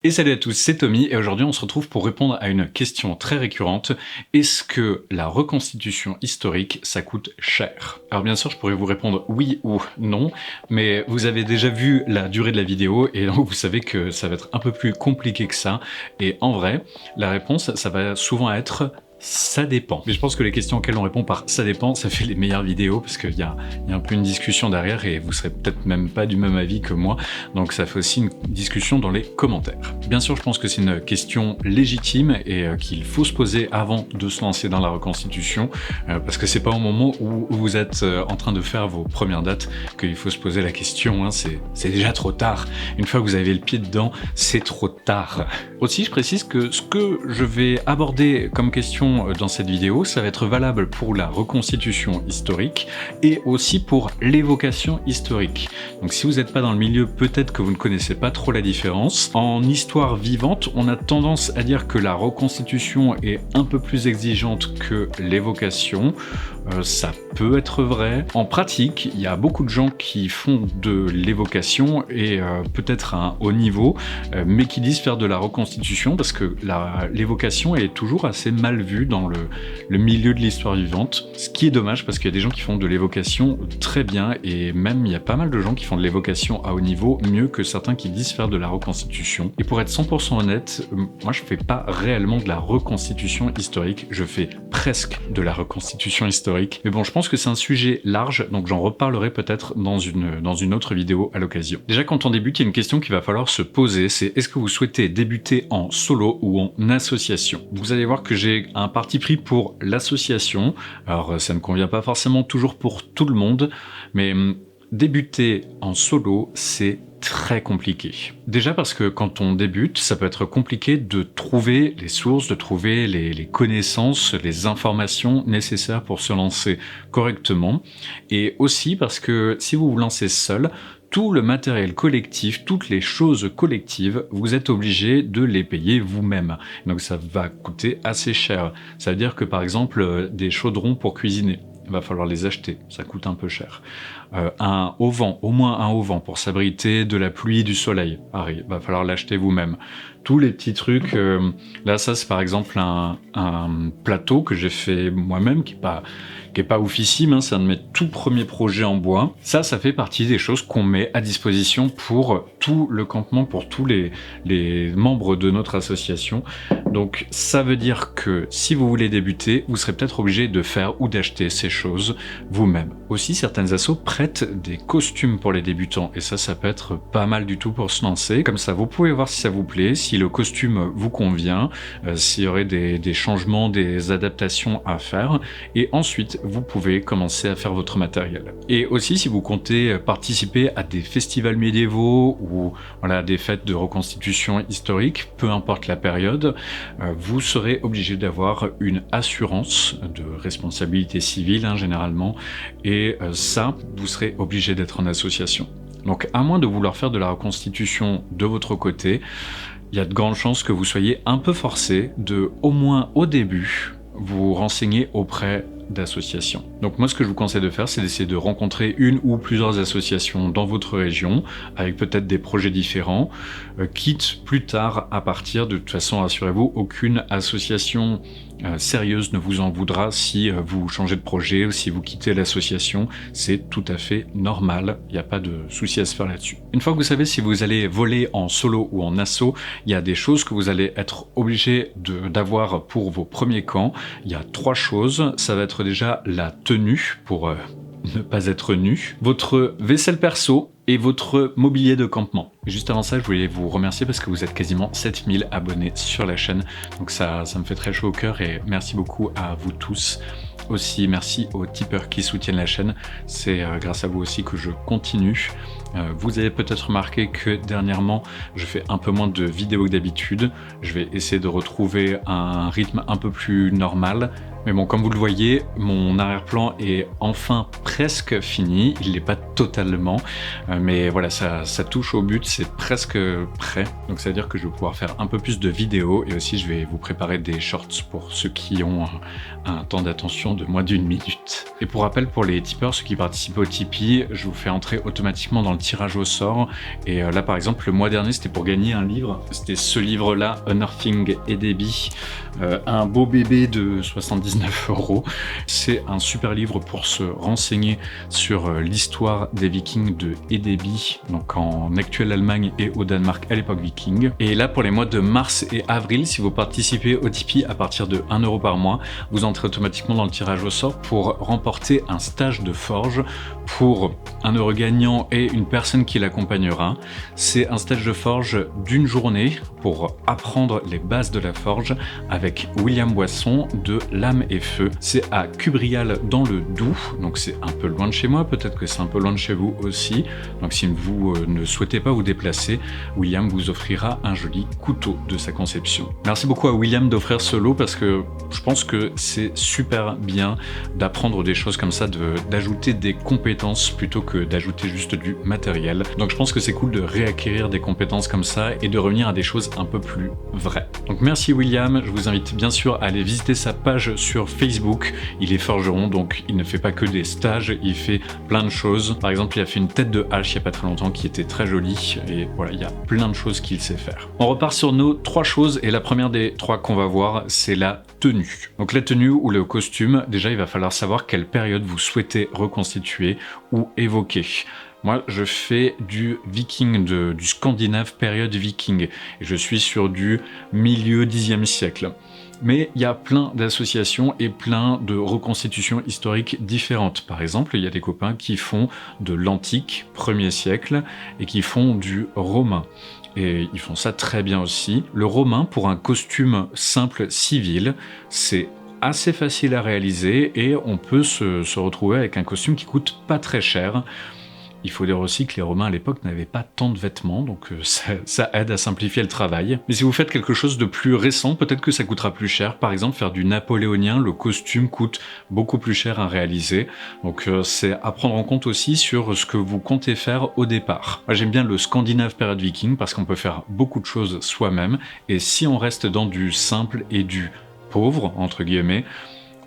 Et salut à tous, c'est Tommy et aujourd'hui on se retrouve pour répondre à une question très récurrente. Est-ce que la reconstitution historique, ça coûte cher? Alors bien sûr je pourrais vous répondre oui ou non, mais vous avez déjà vu la durée de la vidéo et donc vous savez que ça va être un peu plus compliqué que ça. Et en vrai, la réponse, ça va souvent être ça dépend. Mais je pense que les questions auxquelles on répond par ça dépend, ça fait les meilleures vidéos parce qu'il y a un peu une discussion derrière et vous serez peut-être même pas du même avis que moi. Donc ça fait aussi une discussion dans les commentaires. Bien sûr, je pense que c'est une question légitime et qu'il faut se poser avant de se lancer dans la reconstitution parce que c'est pas au moment où vous êtes en train de faire vos premières dates qu'il faut se poser la question. Hein. C'est déjà trop tard. Une fois que vous avez le pied dedans, c'est trop tard. Aussi, je précise que ce que je vais aborder comme question dans cette vidéo, ça va être valable pour la reconstitution historique et aussi pour l'évocation historique. Donc si vous n'êtes pas dans le milieu, peut-être que vous ne connaissez pas trop la différence. En histoire vivante, on a tendance à dire que la reconstitution est un peu plus exigeante que l'évocation. Ça peut être vrai. En pratique, il y a beaucoup de gens qui font de l'évocation et peut-être à un haut niveau, mais qui disent faire de la reconstitution parce que l'évocation est toujours assez mal vue dans le milieu de l'histoire vivante, ce qui est dommage parce qu'il y a des gens qui font de l'évocation très bien et même il y a pas mal de gens qui font de l'évocation à haut niveau mieux que certains qui disent faire de la reconstitution. Et pour être 100% honnête, moi je fais pas réellement de la reconstitution historique, je fais presque de la reconstitution historique. Mais bon, je pense que c'est un sujet large, donc j'en reparlerai peut-être dans une autre vidéo à l'occasion. Déjà, quand on débute, il y a une question qu'il va falloir se poser, c'est est-ce que vous souhaitez débuter en solo ou en association? Vous allez voir que j'ai un parti pris pour l'association. Alors, ça ne convient pas forcément toujours pour tout le monde, mais débuter en solo, c'est très compliqué. Déjà parce que quand on débute, ça peut être compliqué de trouver les sources, de trouver les connaissances, les informations nécessaires pour se lancer correctement. Et aussi parce que si vous vous lancez seul, tout le matériel collectif, toutes les choses collectives, vous êtes obligé de les payer vous-même. Donc ça va coûter assez cher. Ça veut dire que par exemple, des chaudrons pour cuisiner, il va falloir les acheter, ça coûte un peu cher. Un auvent, au moins un auvent pour s'abriter de la pluie et du soleil, pareil, va falloir l'acheter vous-même. Tous les petits trucs, là ça c'est par exemple un plateau que j'ai fait moi-même qui est pas oufissime, hein, c'est un de mes tout premiers projets en bois. Ça fait partie des choses qu'on met à disposition pour tout le campement, pour tous les membres de notre association. Donc ça veut dire que si vous voulez débuter, vous serez peut-être obligé de faire ou d'acheter ces choses vous-même. Aussi, certaines assos prêtent des costumes pour les débutants et ça peut être pas mal du tout pour se lancer. Comme ça, vous pouvez voir si ça vous plaît, si le costume vous convient, s'il y aurait des changements, des adaptations à faire et ensuite vous pouvez commencer à faire votre matériel. Et aussi, si vous comptez participer à des festivals médiévaux ou voilà, des fêtes de reconstitution historique, peu importe la période, vous serez obligé d'avoir une assurance de responsabilité civile, hein, généralement, et ça, vous serez obligé d'être en association. Donc, à moins de vouloir faire de la reconstitution de votre côté, il y a de grandes chances que vous soyez un peu forcé de, au moins au début, vous renseigner auprès d'associations. Donc moi ce que je vous conseille de faire, c'est d'essayer de rencontrer une ou plusieurs associations dans votre région, avec peut-être des projets différents, quitte plus tard à partir, de toute façon rassurez-vous, aucune association sérieuse ne vous en voudra si vous changez de projet ou si vous quittez l'association, c'est tout à fait normal, il n'y a pas de souci à se faire là-dessus. Une fois que vous savez si vous allez voler en solo ou en asso, il y a des choses que vous allez être obligé d'avoir pour vos premiers camps. Il y a 3 choses, ça va être déjà la tenue pour ne pas être nu, votre vaisselle perso et votre mobilier de campement. Et juste avant ça, je voulais vous remercier parce que vous êtes quasiment 7000 abonnés sur la chaîne, donc ça me fait très chaud au cœur et merci beaucoup à vous tous. Aussi, merci aux tipeurs qui soutiennent la chaîne, c'est grâce à vous aussi que je continue. Vous avez peut-être remarqué que dernièrement, je fais un peu moins de vidéos que d'habitude. Je vais essayer de retrouver un rythme un peu plus normal. Mais bon, comme vous le voyez, mon arrière-plan est enfin presque fini. Il n'est pas totalement, mais voilà, ça touche au but, c'est presque prêt. Donc ça veut dire que je vais pouvoir faire un peu plus de vidéos et aussi je vais vous préparer des shorts pour ceux qui ont un temps d'attention de moins d'1 minute. Et pour rappel, pour les tipeurs, ceux qui participent au Tipeee, je vous fais entrer automatiquement dans le tirage au sort. Et là, par exemple, le mois dernier, c'était pour gagner un livre. C'était ce livre-là, Unearthing Edebi, un beau bébé de 79 €. C'est un super livre pour se renseigner sur l'histoire des Vikings de Edebi, donc en actuelle Allemagne et au Danemark à l'époque viking. Et là, pour les mois de mars et avril, si vous participez au Tipeee à partir de 1 € par mois, vous entrez automatiquement dans le tirage au sort pour remporter un stage de forge pour 1 € gagnant et une personne qui l'accompagnera. C'est un stage de forge d'1 journée pour apprendre les bases de la forge avec William Boisson de Lame et Feu. C'est à Cubrial dans le Doubs, donc c'est un peu loin de chez moi, peut-être que c'est un peu loin de chez vous aussi. Donc si vous ne souhaitez pas vous déplacer, William vous offrira un joli couteau de sa conception. Merci beaucoup à William d'offrir ce lot parce que je pense que c'est super bien d'apprendre des choses comme ça, d'ajouter des compétences plutôt que d'ajouter juste du matériel. Donc je pense que c'est cool de réacquérir des compétences comme ça et de revenir à des choses un peu plus vraies. Donc merci William, je vous invite bien sûr à aller visiter sa page sur Facebook. Il est forgeron, donc il ne fait pas que des stages, il fait plein de choses. Par exemple, il a fait une tête de hache il n'y a pas très longtemps qui était très jolie et voilà, il y a plein de choses qu'il sait faire. On repart sur nos 3 choses et la première des 3 qu'on va voir, c'est la tenue. Donc la tenue ou le costume, déjà il va falloir savoir quelle période vous souhaitez reconstituer ou évoquer. Moi, je fais du viking, du scandinave période viking, et je suis sur du milieu 10e siècle. Mais il y a plein d'associations et plein de reconstitutions historiques différentes. Par exemple, il y a des copains qui font de l'antique, 1er siècle, et qui font du romain. Et ils font ça très bien aussi. Le romain, pour un costume simple civil, c'est assez facile à réaliser et on peut se retrouver avec un costume qui coûte pas très cher. Il faut dire aussi que les Romains à l'époque n'avaient pas tant de vêtements, donc ça aide à simplifier le travail. Mais si vous faites quelque chose de plus récent, peut-être que ça coûtera plus cher. Par exemple, faire du napoléonien, le costume coûte beaucoup plus cher à réaliser. Donc c'est à prendre en compte aussi sur ce que vous comptez faire au départ. Moi j'aime bien le scandinave période viking parce qu'on peut faire beaucoup de choses soi-même. Et si on reste dans du simple et du pauvre, entre guillemets,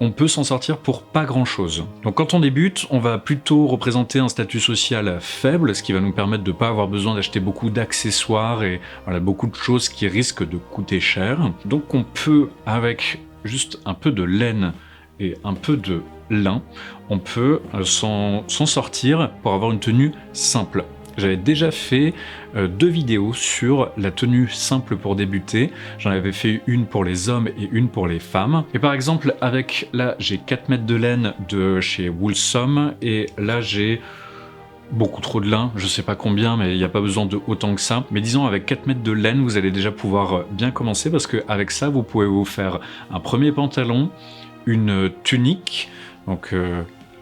on peut s'en sortir pour pas grand chose. Donc quand on débute, on va plutôt représenter un statut social faible, ce qui va nous permettre de ne pas avoir besoin d'acheter beaucoup d'accessoires et voilà, beaucoup de choses qui risquent de coûter cher. Donc on peut, avec juste un peu de laine et un peu de lin, on peut s'en sortir pour avoir une tenue simple. J'avais déjà fait 2 vidéos sur la tenue simple pour débuter. J'en avais fait une pour les hommes et une pour les femmes. Et par exemple, avec là, j'ai 4 mètres de laine de chez Woolsom et là, j'ai beaucoup trop de lin, je sais pas combien, mais il n'y a pas besoin de autant que ça. Mais disons, avec 4 mètres de laine, vous allez déjà pouvoir bien commencer parce qu'avec ça, vous pouvez vous faire un premier pantalon, une tunique, donc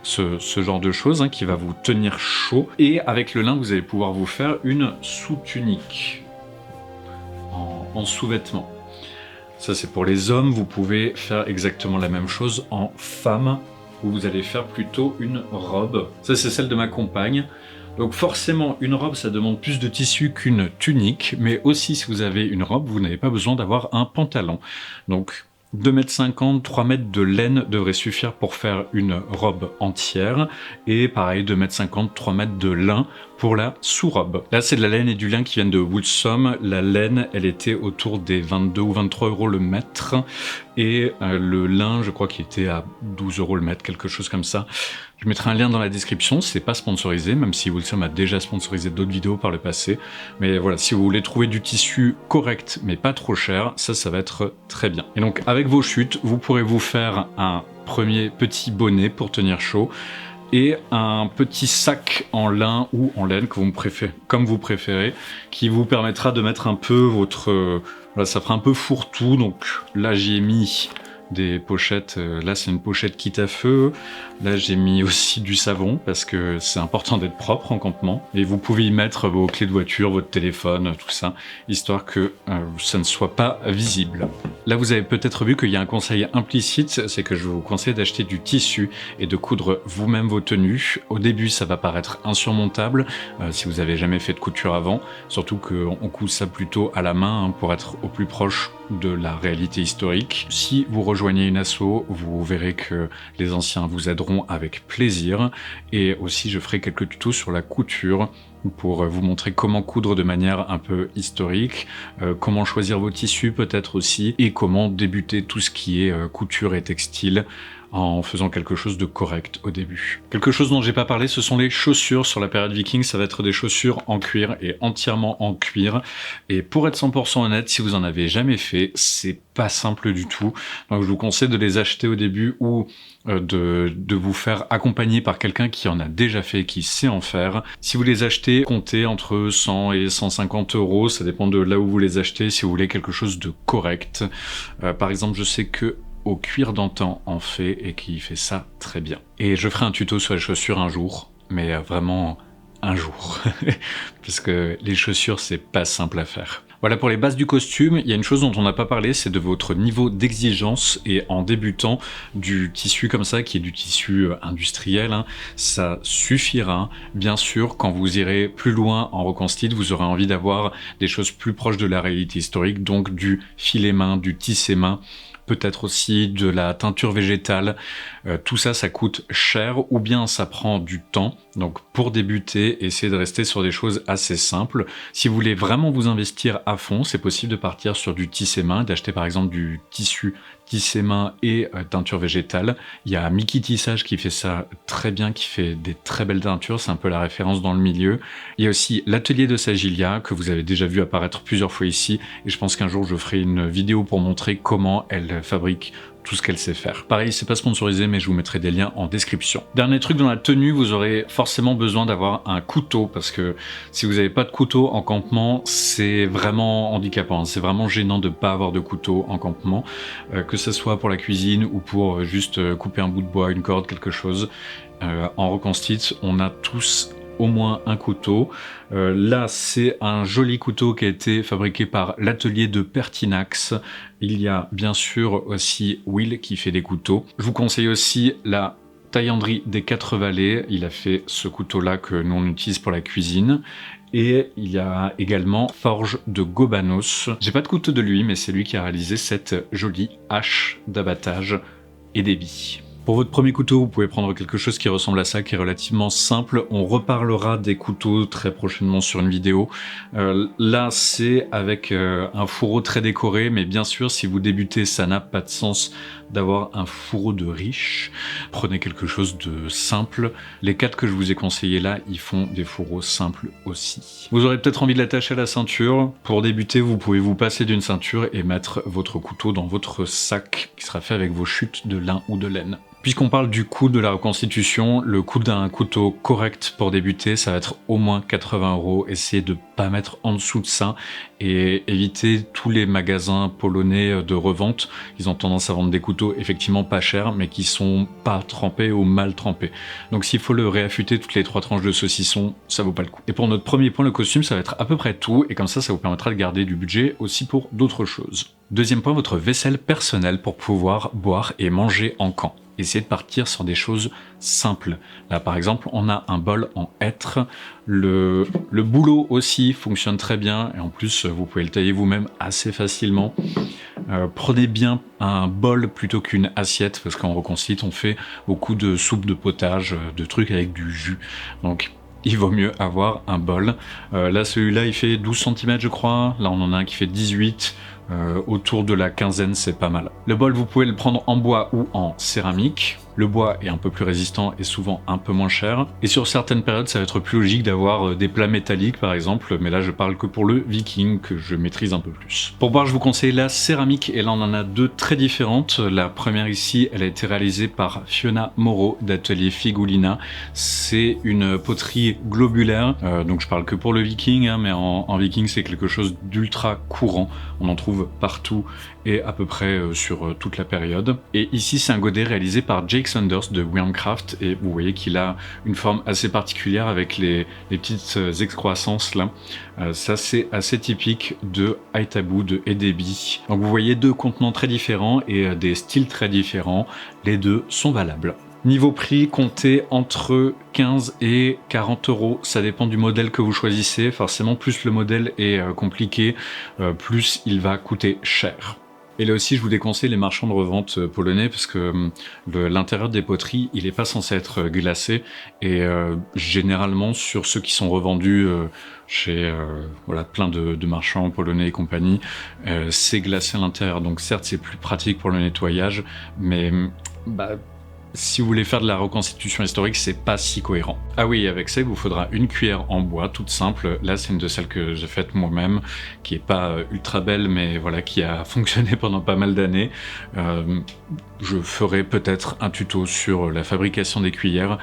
ce genre de choses qui va vous tenir chaud, et avec le lin vous allez pouvoir vous faire une sous-tunique en sous-vêtement. Ça c'est pour les hommes. Vous pouvez faire exactement la même chose en femme où vous allez faire plutôt une robe. Ça c'est celle de ma compagne. Donc forcément une robe ça demande plus de tissu qu'une tunique, mais aussi si vous avez une robe vous n'avez pas besoin d'avoir un pantalon. Donc 2,50 m, 3 mètres de laine devrait suffire pour faire une robe entière. Et pareil, 2,50 m, 3 mètres de lin pour la sous-robe. Là, c'est de la laine et du lin qui viennent de Woolsom. La laine, elle était autour des 22 ou 23 € le mètre. Et le lin, je crois qu'il était à 12 € le mètre, quelque chose comme ça. Je mettrai un lien dans la description, c'est pas sponsorisé, même si Woolsom a déjà sponsorisé d'autres vidéos par le passé. Mais voilà, si vous voulez trouver du tissu correct, mais pas trop cher, ça va être très bien. Et donc, avec vos chutes, vous pourrez vous faire un premier petit bonnet pour tenir chaud, et un petit sac en lin ou en laine que vous préférez, comme vous préférez, qui vous permettra de mettre un peu votre... voilà, ça fera un peu fourre-tout, donc là j'y ai mis des pochettes. Là, c'est une pochette kit à feu. Là, j'ai mis aussi du savon parce que c'est important d'être propre en campement. Et vous pouvez y mettre vos clés de voiture, votre téléphone, tout ça, histoire que ça ne soit pas visible. Là, vous avez peut-être vu qu'il y a un conseil implicite, c'est que je vous conseille d'acheter du tissu et de coudre vous-même vos tenues. Au début, ça va paraître insurmontable si vous avez jamais fait de couture avant, surtout qu'on coud ça plutôt à la main hein, pour être au plus proche de la réalité historique. Si vous rejoignez une asso, vous verrez que les anciens vous aideront avec plaisir, et aussi je ferai quelques tutos sur la couture pour vous montrer comment coudre de manière un peu historique, comment choisir vos tissus peut-être aussi, et comment débuter tout ce qui est couture et textile en faisant quelque chose de correct au début. Quelque chose dont j'ai pas parlé, ce sont les chaussures. Sur la période viking, ça va être des chaussures en cuir et entièrement en cuir. Et pour être 100% honnête, si vous en avez jamais fait, c'est pas simple du tout. Donc je vous conseille de les acheter au début ou de vous faire accompagner par quelqu'un qui en a déjà fait, qui sait en faire. Si vous les achetez, comptez entre 100 et 150 euros, ça dépend de là où vous les achetez, si vous voulez quelque chose de correct. Par exemple, je sais que Au Cuir d'Antan en fait et qui fait ça très bien. Et je ferai un tuto sur les chaussures un jour, mais vraiment un jour, parce que les chaussures c'est pas simple à faire. Voilà pour les bases du costume. Il y a une chose dont on n'a pas parlé, c'est de votre niveau d'exigence, et en débutant du tissu comme ça, qui est du tissu industriel, hein, ça suffira. Bien sûr, quand vous irez plus loin en reconstitue, vous aurez envie d'avoir des choses plus proches de la réalité historique, donc du filet main, du tissé main, peut-être aussi de la teinture végétale. Tout ça, ça coûte cher ou bien ça prend du temps. Donc pour débuter, essayez de rester sur des choses assez simples. Si vous voulez vraiment vous investir à fond, c'est possible de partir sur du tissé main, d'acheter par exemple du tissu tissé main et teinture végétale. Il y a Mickey Tissage qui fait ça très bien, qui fait des très belles teintures, c'est un peu la référence dans le milieu. Il y a aussi l'atelier de Sagilia, que vous avez déjà vu apparaître plusieurs fois ici, et je pense qu'un jour je ferai une vidéo pour montrer comment elle fabrique tout ce qu'elle sait faire. Pareil, c'est pas sponsorisé, mais je vous mettrai des liens en description. Dernier truc dans la tenue, vous aurez forcément besoin d'avoir un couteau, parce que si vous n'avez pas de couteau en campement, c'est vraiment handicapant. C'est vraiment gênant de ne pas avoir de couteau en campement, que ce soit pour la cuisine ou pour juste couper un bout de bois, une corde, quelque chose. En reconstitue, on a tous au moins un couteau. Là, c'est un joli couteau qui a été fabriqué par l'atelier de Pertinax. Il y a bien sûr aussi Will qui fait des couteaux. Je vous conseille aussi la taillanderie des Quatre Vallées. Il a fait ce couteau-là que nous on utilise pour la cuisine. Et il y a également Forge de Gobanos. J'ai pas de couteau de lui, mais c'est lui qui a réalisé cette jolie hache d'abattage et débit. Pour votre premier couteau, vous pouvez prendre quelque chose qui ressemble à ça, qui est relativement simple. On reparlera des couteaux très prochainement sur une vidéo. Là, c'est avec un fourreau très décoré, mais bien sûr, si vous débutez, ça n'a pas de sens d'avoir un fourreau de riche. Prenez quelque chose de simple. Les 4 que je vous ai conseillés là, ils font des fourreaux simples aussi. Vous aurez peut-être envie de l'attacher à la ceinture. Pour débuter, vous pouvez vous passer d'une ceinture et mettre votre couteau dans votre sac, qui sera fait avec vos chutes de lin ou de laine. Puisqu'on parle du coût de la reconstitution, le coût d'un couteau correct pour débuter, ça va être au moins 80 €. Essayez de pas mettre en dessous de ça et évitez tous les magasins polonais de revente. Ils ont tendance à vendre des couteaux effectivement pas chers, mais qui sont pas trempés ou mal trempés. Donc s'il faut le réaffûter toutes les 3 tranches de saucisson, ça vaut pas le coup. Et pour notre premier point, le costume, ça va être à peu près tout, et comme ça vous permettra de garder du budget aussi pour d'autres choses. Deuxième point, votre vaisselle personnelle pour pouvoir boire et manger en camp. Essayez de partir sur des choses simples. Là, par exemple, on a un bol en hêtre. Le bouleau aussi fonctionne très bien. Et en plus, vous pouvez le tailler vous-même assez facilement. Prenez bien un bol plutôt qu'une assiette, parce qu'en reconstitue, on fait beaucoup de soupes de potage, de trucs avec du jus. Donc, il vaut mieux avoir un bol. Là, celui-là, il fait 12 cm, je crois. Là, on en a un qui fait 18. Autour de la quinzaine, c'est pas mal. Le bol, vous pouvez le prendre en bois ou en céramique. Le bois est un peu plus résistant et souvent un peu moins cher. Et sur certaines périodes, ça va être plus logique d'avoir des plats métalliques par exemple, mais là je parle que pour le viking que je maîtrise un peu plus. Pour boire, je vous conseille la céramique, et là on en a deux très différentes. La première ici, elle a été réalisée par Fiona Moreau d'Atelier Figulina. C'est une poterie globulaire, donc je parle que pour le viking, hein, mais en viking c'est quelque chose d'ultra courant. On en trouve partout et à peu près sur toute la période. Et ici c'est un godet réalisé par Jake Saunders de Wyrmcraft, et vous voyez qu'il a une forme assez particulière avec les petites excroissances là. Ça c'est assez typique de Aitabu, de Edebi. Donc vous voyez deux contenants très différents et des styles très différents. Les deux sont valables. Niveau prix, comptez entre 15 et 40 euros, ça dépend du modèle que vous choisissez. Forcément, plus le modèle est compliqué, plus il va coûter cher. Et là aussi, je vous déconseille les marchands de revente polonais parce que l'intérieur des poteries, il n'est pas censé être glacé. Et généralement, sur ceux qui sont revendus chez voilà, plein de marchands polonais et compagnie, c'est glacé à l'intérieur. Donc certes, c'est plus pratique pour le nettoyage, mais si vous voulez faire de la reconstitution historique, c'est pas si cohérent. Ah oui, avec ça, il vous faudra une cuillère en bois, toute simple. Là, c'est une de celles que j'ai faites moi-même, qui est pas ultra belle, mais voilà, qui a fonctionné pendant pas mal d'années. Je ferai peut-être un tuto sur la fabrication des cuillères.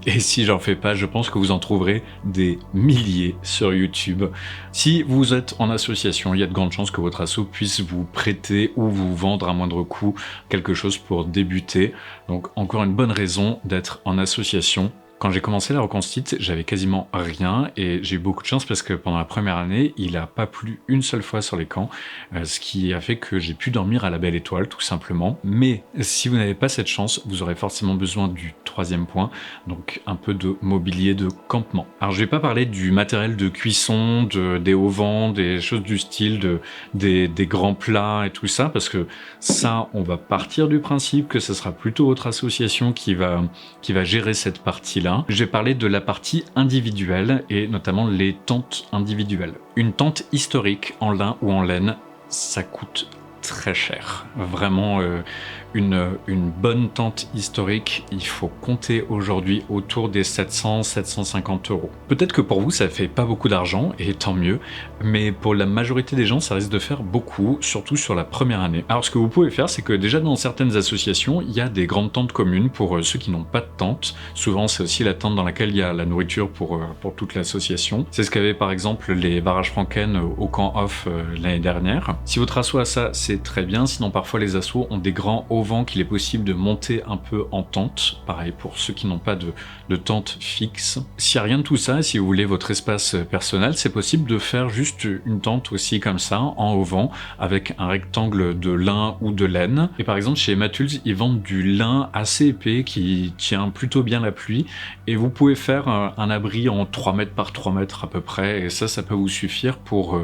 Et si j'en fais pas, je pense que vous en trouverez des milliers sur YouTube. Si vous êtes en association, il y a de grandes chances que votre asso puisse vous prêter ou vous vendre à moindre coût quelque chose pour débuter. Donc encore une bonne raison d'être en association. Quand j'ai commencé la reconstitution, j'avais quasiment rien et j'ai eu beaucoup de chance parce que pendant la première année, il n'a pas plu une seule fois sur les camps, ce qui a fait que j'ai pu dormir à la belle étoile tout simplement. Mais si vous n'avez pas cette chance, vous aurez forcément besoin du troisième point, donc un peu de mobilier de campement. Alors je vais pas parler du matériel de cuisson, des auvents, des choses du style, des grands plats et tout ça, parce que ça, on va partir du principe que ce sera plutôt votre association qui va gérer cette partie-là. J'ai parlé de la partie individuelle et notamment les tentes individuelles. Une tente historique en lin ou en laine, ça coûte très cher. Vraiment, une bonne tente historique, il faut compter aujourd'hui autour des 700-750 euros. Peut-être que pour vous, ça fait pas beaucoup d'argent, et tant mieux, mais pour la majorité des gens, ça risque de faire beaucoup, surtout sur la première année. Alors ce que vous pouvez faire, c'est que déjà dans certaines associations, il y a des grandes tentes communes pour ceux qui n'ont pas de tente. Souvent, c'est aussi la tente dans laquelle il y a la nourriture pour toute l'association. C'est ce qu'avaient par exemple les Barrages Franken au camp off l'année dernière. Si votre asso a ça, c'est très bien, sinon parfois les assos ont des grands auvents qu'il est possible de monter un peu en tente, pareil pour ceux qui n'ont pas de tente fixe. S'il n'y a rien de tout ça, si vous voulez votre espace personnel, c'est possible de faire juste une tente aussi comme ça, en auvent, avec un rectangle de lin ou de laine. Et par exemple chez Matulz, ils vendent du lin assez épais qui tient plutôt bien la pluie, et vous pouvez faire un abri en 3 mètres par 3 mètres à peu près, et ça peut vous suffire pour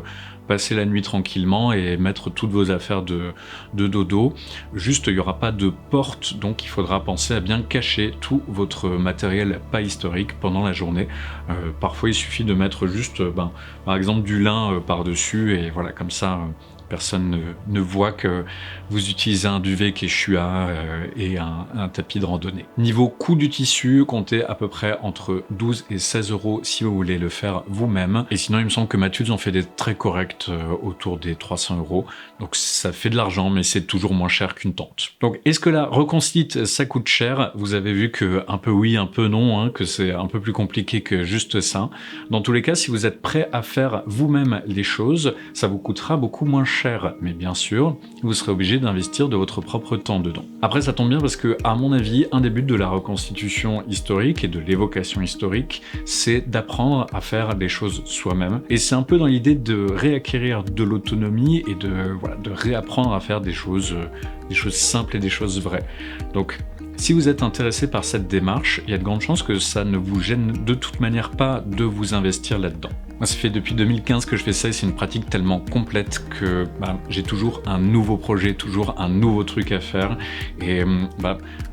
passer la nuit tranquillement et mettre toutes vos affaires de dodo. Juste, il n'y aura pas de porte, donc il faudra penser à bien cacher tout votre matériel pas historique pendant la journée. Parfois, il suffit de mettre juste, par exemple, du lin par-dessus, et voilà, comme ça, personne ne voit que vous utilisez un duvet Quechua et un tapis de randonnée. Niveau coût du tissu, comptez à peu près entre 12 et 16 euros si vous voulez le faire vous-même. Et sinon, il me semble que Matulz en fait des très corrects autour des 300 euros. Donc ça fait de l'argent, mais c'est toujours moins cher qu'une tente. Donc est-ce que la reconstitution, ça coûte cher? Vous avez vu que un peu oui, un peu non, hein, que c'est un peu plus compliqué que juste ça. Dans tous les cas, si vous êtes prêt à faire vous-même les choses, ça vous coûtera beaucoup moins cher. Mais bien sûr, vous serez obligé d'investir de votre propre temps dedans. Après, ça tombe bien parce que, à mon avis, un des buts de la reconstitution historique et de l'évocation historique, c'est d'apprendre à faire des choses soi-même. Et c'est un peu dans l'idée de réacquérir de l'autonomie et de réapprendre à faire des choses simples et des choses vraies. Donc, si vous êtes intéressé par cette démarche, il y a de grandes chances que ça ne vous gêne de toute manière pas de vous investir là-dedans. Moi, ça fait depuis 2015 que je fais ça et c'est une pratique tellement complète que j'ai toujours un nouveau projet, toujours un nouveau truc à faire. Et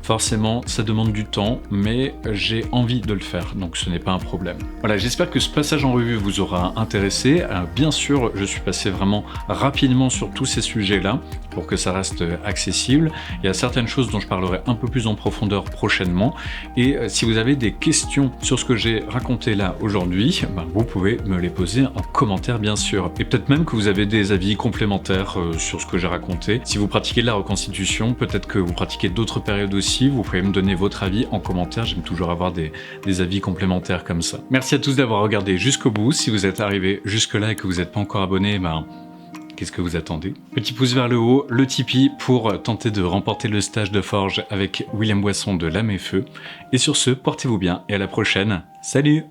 forcément, ça demande du temps, mais j'ai envie de le faire, donc ce n'est pas un problème. Voilà, j'espère que ce passage en revue vous aura intéressé. Bien sûr, je suis passé vraiment rapidement sur tous ces sujets-là pour que ça reste accessible. Il y a certaines choses dont je parlerai un peu plus en profondeur prochainement. Et si vous avez des questions sur ce que j'ai raconté là aujourd'hui, vous pouvez me les poser en commentaire bien sûr. Et peut-être même que vous avez des avis complémentaires sur ce que j'ai raconté. Si vous pratiquez de la reconstitution, peut-être que vous pratiquez d'autres périodes aussi, vous pouvez me donner votre avis en commentaire. J'aime toujours avoir des avis complémentaires comme ça. Merci à tous d'avoir regardé jusqu'au bout. Si vous êtes arrivé jusque là et que vous n'êtes pas encore abonné, qu'est-ce que vous attendez? Petit pouce vers le haut, le Tipeee pour tenter de remporter le stage de forge avec William Boisson de Lame et Feu. Et sur ce, portez-vous bien et à la prochaine. Salut!